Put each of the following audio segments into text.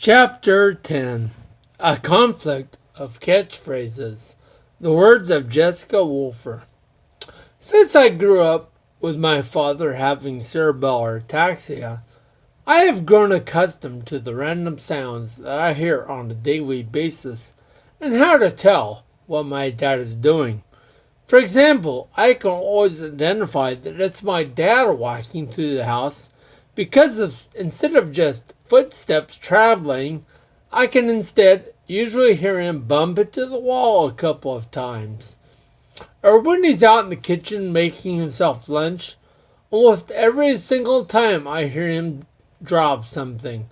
Chapter 10. A Conflict of Catchphrases. The words of Jessica Wolfer. Since I grew up with my father having cerebral ataxia, I have grown accustomed to the random sounds that I hear on a daily basis and how to tell what my dad is doing. For example, I can always identify that it's my dad walking through the house because instead of just footsteps traveling, I can instead usually hear him bump into the wall a couple of times. Or when he's out in the kitchen making himself lunch, almost every single time I hear him drop something,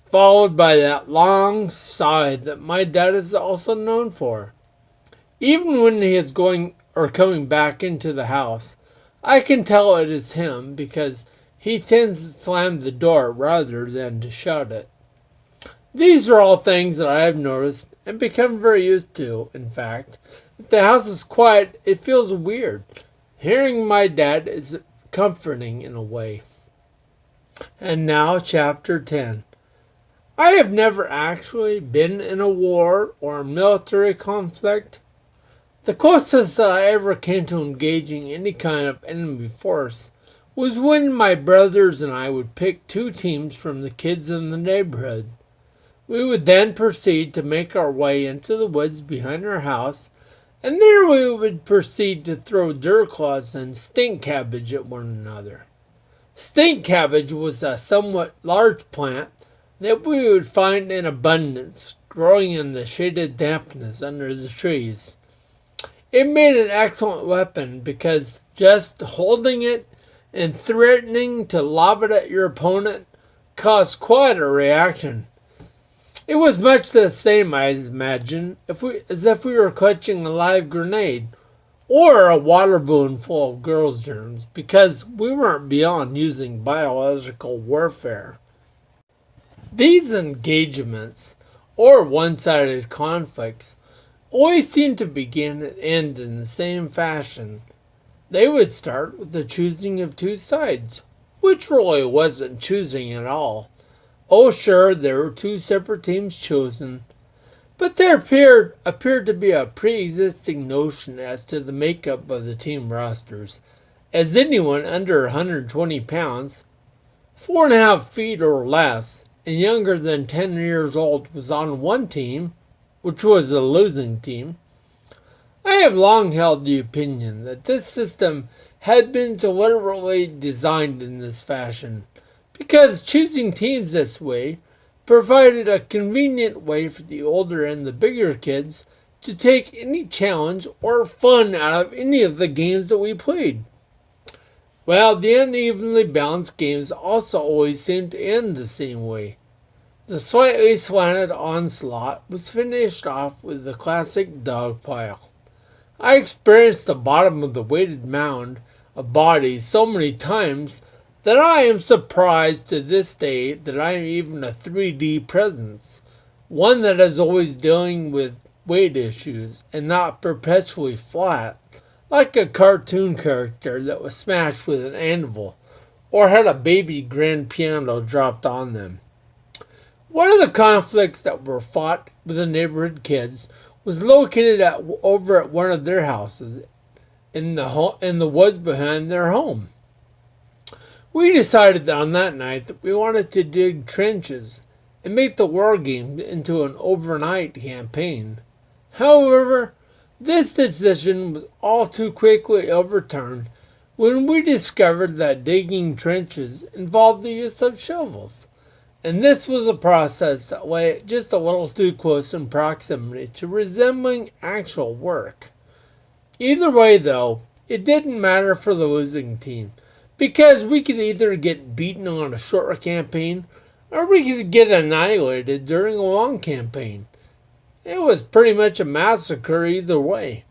followed by that long sigh that my dad is also known for. Even when he is going or coming back into the house, I can tell it is him because he tends to slam the door rather than to shut it. These are all things that I have noticed and become very used to. In fact, if the house is quiet, it feels weird. Hearing my dad is comforting in a way. And now, Chapter 10. I have never actually been in a war or a military conflict. The closest that I ever came to engaging any kind of enemy force was when my brothers and I would pick two teams from the kids in the neighborhood. We would then proceed to make our way into the woods behind our house, and there we would proceed to throw dirt clods and stink cabbage at one another. Stink cabbage was a somewhat large plant that we would find in abundance growing in the shaded dampness under the trees. It made an excellent weapon because just holding it and threatening to lob it at your opponent caused quite a reaction. It was much the same, I imagine, as if we were clutching a live grenade or a water balloon full of girls' germs, because we weren't beyond using biological warfare. These engagements, or one-sided conflicts, always seemed to begin and end in the same fashion. They would start with the choosing of two sides, which really wasn't choosing at all. Oh, sure, there were two separate teams chosen, but there appeared to be a pre-existing notion as to the makeup of the team rosters, as anyone under 120 pounds, 4.5 feet or less, and younger than 10 years old was on one team, which was the losing team. I have long held the opinion that this system had been deliberately designed in this fashion, because choosing teams this way provided a convenient way for the older and the bigger kids to take any challenge or fun out of any of the games that we played. Well, the unevenly balanced games also always seemed to end the same way. The slightly slanted onslaught was finished off with the classic dog pile. I experienced the bottom of the weighted mound of bodies so many times that I am surprised to this day that I am even a 3D presence, one that is always dealing with weight issues and not perpetually flat, like a cartoon character that was smashed with an anvil or had a baby grand piano dropped on them. One of the conflicts that were fought with the neighborhood kids was located over at one of their houses in the woods behind their home. We decided on that night that we wanted to dig trenches and make the war game into an overnight campaign. However, this decision was all too quickly overturned when we discovered that digging trenches involved the use of shovels. And this was a process that lay just a little too close in proximity to resembling actual work. Either way, though, it didn't matter for the losing team, because we could either get beaten on a shorter campaign, or we could get annihilated during a long campaign. It was pretty much a massacre either way.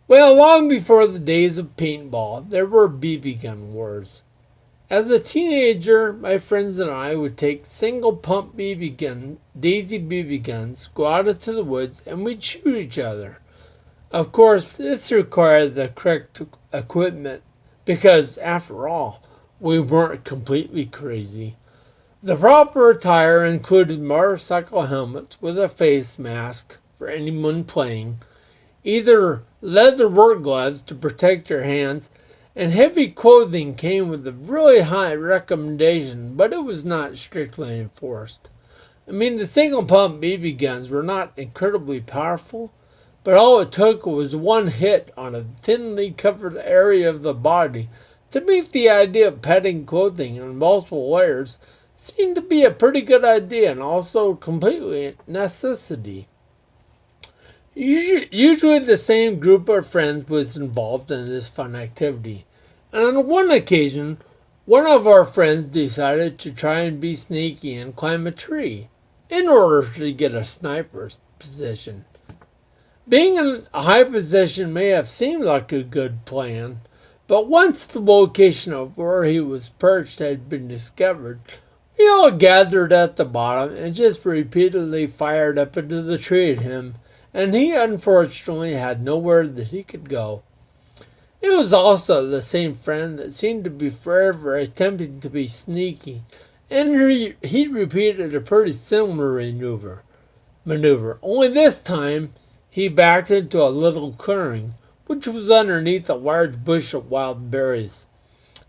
Well, long before the days of paintball, there were BB gun wars. As a teenager, my friends and I would take single-pump Daisy BB guns, go out into the woods, and we'd shoot each other. Of course, this required the correct equipment, because, after all, we weren't completely crazy. The proper attire included motorcycle helmets with a face mask for anyone playing, either leather work gloves to protect your hands, and heavy clothing came with a really high recommendation, but it was not strictly enforced. I mean, the single pump BB guns were not incredibly powerful, but all it took was one hit on a thinly covered area of the body to make the idea of padding clothing in multiple layers seem to be a pretty good idea and also completely a necessity. Usually the same group of friends was involved in this fun activity, and on one occasion, one of our friends decided to try and be sneaky and climb a tree in order to get a sniper's position. Being in a high position may have seemed like a good plan, but once the location of where he was perched had been discovered, we all gathered at the bottom and just repeatedly fired up into the tree at him, and he unfortunately had nowhere that he could go. It was also the same friend that seemed to be forever attempting to be sneaky, and he repeated a pretty similar maneuver. Only this time he backed into a little clearing, which was underneath a large bush of wild berries.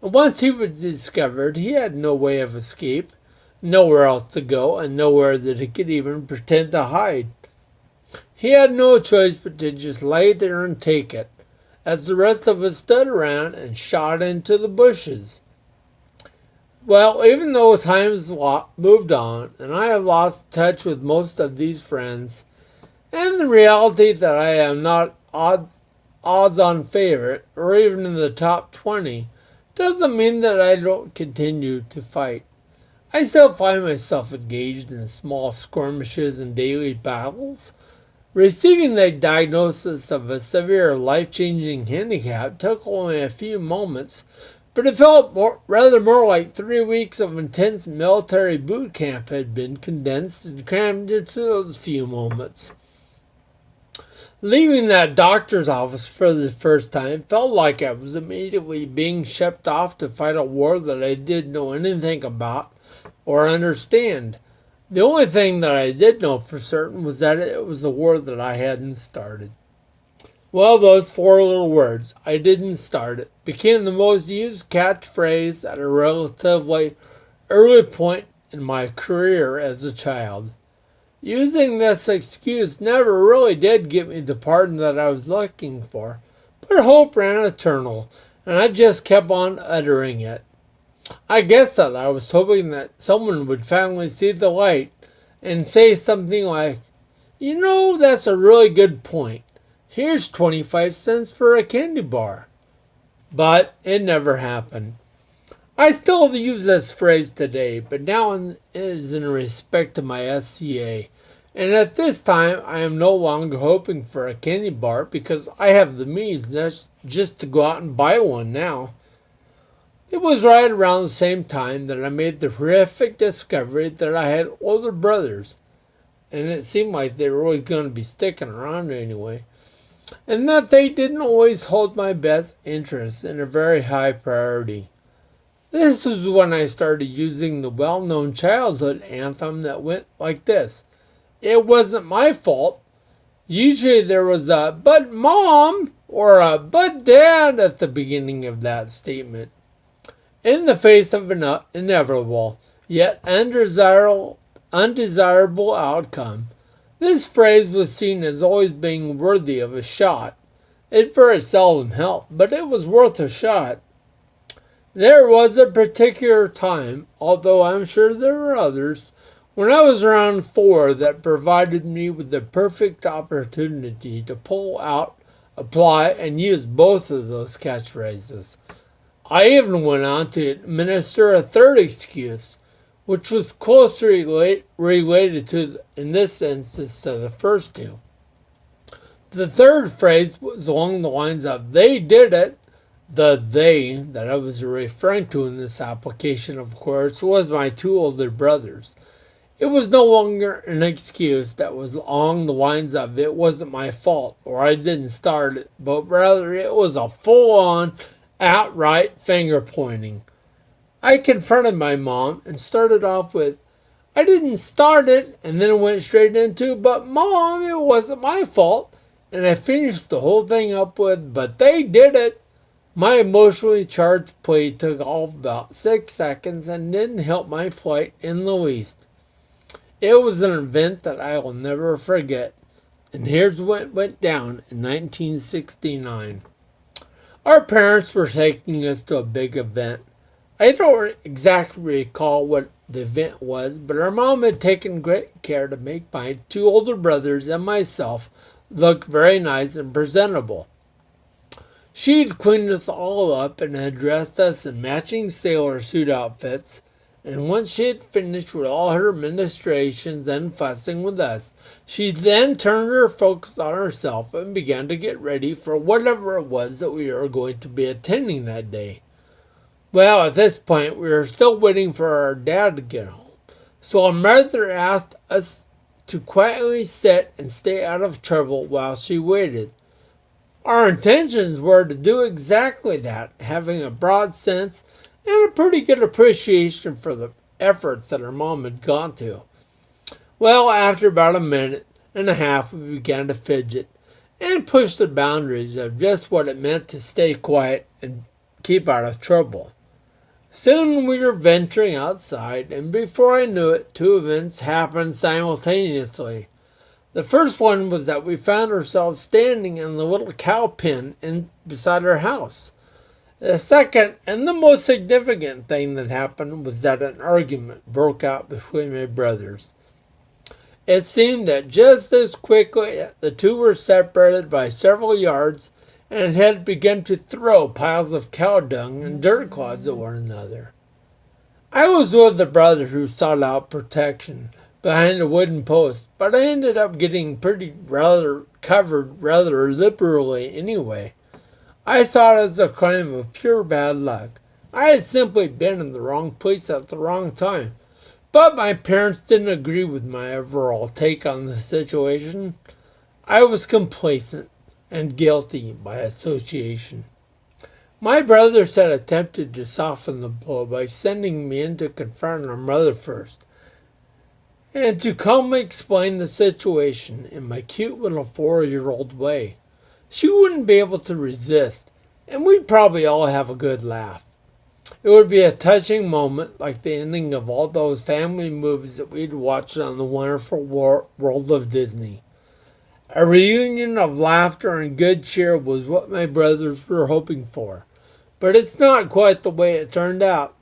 And once he was discovered, he had no way of escape, nowhere else to go, and nowhere that he could even pretend to hide. He had no choice but to just lay there and take it, as the rest of us stood around and shot into the bushes. Well, even though time has moved on, and I have lost touch with most of these friends, and the reality that I am not odds-on favorite, or even in the top 20, doesn't mean that I don't continue to fight. I still find myself engaged in small skirmishes and daily battles. Receiving the diagnosis of a severe life-changing handicap took only a few moments, but it felt rather more like 3 weeks of intense military boot camp had been condensed and crammed into those few moments. Leaving that doctor's office for the first time felt like I was immediately being shipped off to fight a war that I didn't know anything about or understand. The only thing that I did know for certain was that it was a war that I hadn't started. Well, those 4 little words, "I didn't start it," became the most used catchphrase at a relatively early point in my career as a child. Using this excuse never really did get me the pardon that I was looking for, but hope ran eternal, and I just kept on uttering it. I guess that I was hoping that someone would finally see the light and say something like, "You know, that's a really good point. Here's 25 cents for a candy bar." But it never happened. I still use this phrase today, but now it is in respect to my SCA. And at this time, I am no longer hoping for a candy bar because I have the means just to go out and buy one now. It was right around the same time that I made the horrific discovery that I had older brothers, and it seemed like they were always going to be sticking around anyway, and that they didn't always hold my best interests in a very high priority. This was when I started using the well-known childhood anthem that went like this: "It wasn't my fault." Usually there was a "but mom" or a "but dad" at the beginning of that statement. In the face of an inevitable, yet undesirable outcome, this phrase was seen as always being worthy of a shot. It very seldom helped, but it was worth a shot. There was a particular time, although I'm sure there were others, when I was around 4 that provided me with the perfect opportunity to pull out, apply, and use both of those catchphrases. I even went on to administer a third excuse, which was closely related to, in this instance, to the first 2. The third phrase was along the lines of "they did it." The "they" that I was referring to in this application, of course, was my 2 older brothers. It was no longer an excuse that was along the lines of "it wasn't my fault" or "I didn't start it," but rather it was a full-on, outright finger pointing. I confronted my mom and started off with, I didn't start it, and then went straight into, but Mom, it wasn't my fault. And I finished the whole thing up with, but they did it. My emotionally charged plea took all of about 6 seconds and didn't help my plight in the least. It was an event that I will never forget. And here's what went down in 1969. Our parents were taking us to a big event. I don't exactly recall what the event was, but our mom had taken great care to make my two older brothers and myself look very nice and presentable. She'd cleaned us all up and had dressed us in matching sailor suit outfits, and once she had finished with all her ministrations and fussing with us, she then turned her focus on herself and began to get ready for whatever it was that we were going to be attending that day. Well, at this point, we were still waiting for our dad to get home, so our mother asked us to quietly sit and stay out of trouble while she waited. Our intentions were to do exactly that, having a broad sense and a pretty good appreciation for the efforts that our mom had gone to. Well, after about a minute and a half, we began to fidget and push the boundaries of just what it meant to stay quiet and keep out of trouble. Soon we were venturing outside, and before I knew it, two events happened simultaneously. The first one was that we found ourselves standing in the little cow pen beside our house. The second and the most significant thing that happened was that an argument broke out between my brothers. It seemed that just as quickly the two were separated by several yards and had begun to throw piles of cow dung and dirt clods at one another. I was with the brother who sought out protection behind a wooden post, but I ended up getting covered rather liberally anyway. I saw it as a crime of pure bad luck. I had simply been in the wrong place at the wrong time. But my parents didn't agree with my overall take on the situation. I was complacent and guilty by association. My brothers had attempted to soften the blow by sending me in to confront our mother first, and to calmly explain the situation in my cute little 4-year-old way. She wouldn't be able to resist, and we'd probably all have a good laugh. It would be a touching moment, like the ending of all those family movies that we'd watched on the wonderful world of Disney. A reunion of laughter and good cheer was what my brothers were hoping for, but it's not quite the way it turned out.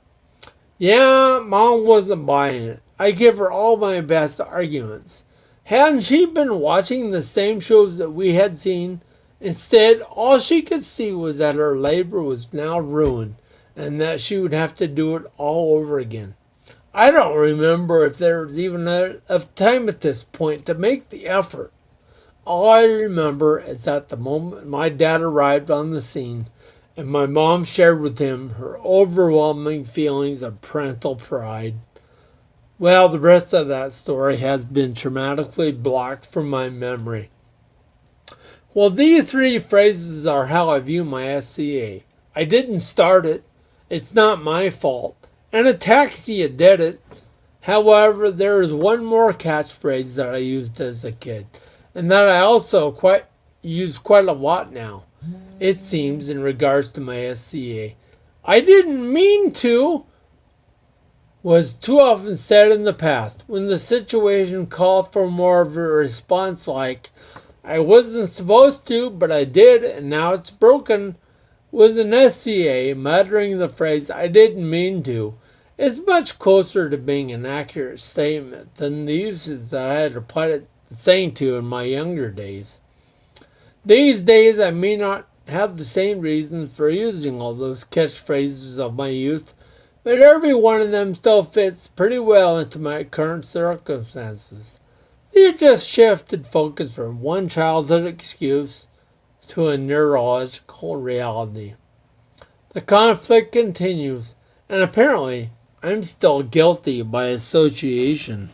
Yeah, Mom wasn't buying it. I give her all my best arguments. Hadn't she been watching the same shows that we had seen? Instead, all she could see was that her labor was now ruined, and that she would have to do it all over again. I don't remember if there was even enough time at this point to make the effort. All I remember is that the moment my dad arrived on the scene, and my mom shared with him her overwhelming feelings of parental pride. Well, the rest of that story has been traumatically blocked from my memory. Well, these three phrases are how I view my SCA. I didn't start it. It's not my fault. And ataxia did it. However, there is one more catchphrase that I used as a kid, and that I also use quite a lot now, it seems, in regards to my SCA. I didn't mean to was too often said in the past, when the situation called for more of a response like, I wasn't supposed to, but I did, and now it's broken. With an SCA, muttering the phrase, I didn't mean to, is much closer to being an accurate statement than the uses that I had applied it saying to in my younger days. These days I may not have the same reasons for using all those catchphrases of my youth, but every one of them still fits pretty well into my current circumstances. They've just shifted focus from one childhood excuse to a neurological reality. The conflict continues, and apparently I'm still guilty by association.